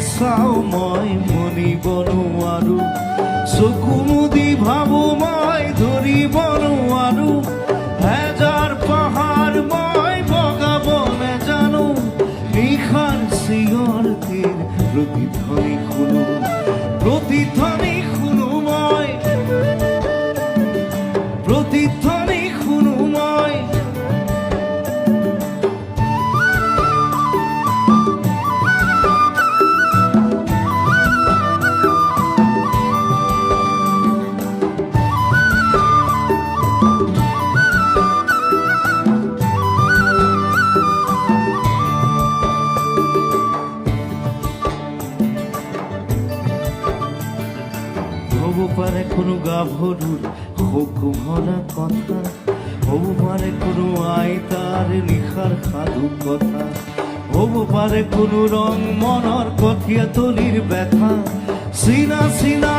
চাও মই মনিব নোৱাৰো চকু মুদি ভাবো মই ধৰিব নোৱাৰো হেজাৰ পাহাৰ মই বগাব নেজানো নিশাৰ চিঞৰ তীৰ প্ৰতিধ্বনি শুনো মই প্ৰতিধ্বনি শুনো মই হব পাৰে কোনো গাভৰুৰ শোক ভৰা কথা হব পাৰে কোনো আইতাৰ নিশাৰ সাধু কথা হব পাৰে কোনো ৰং মনৰ কঠীয়া তলিৰ ব্যথা চিনা চিনা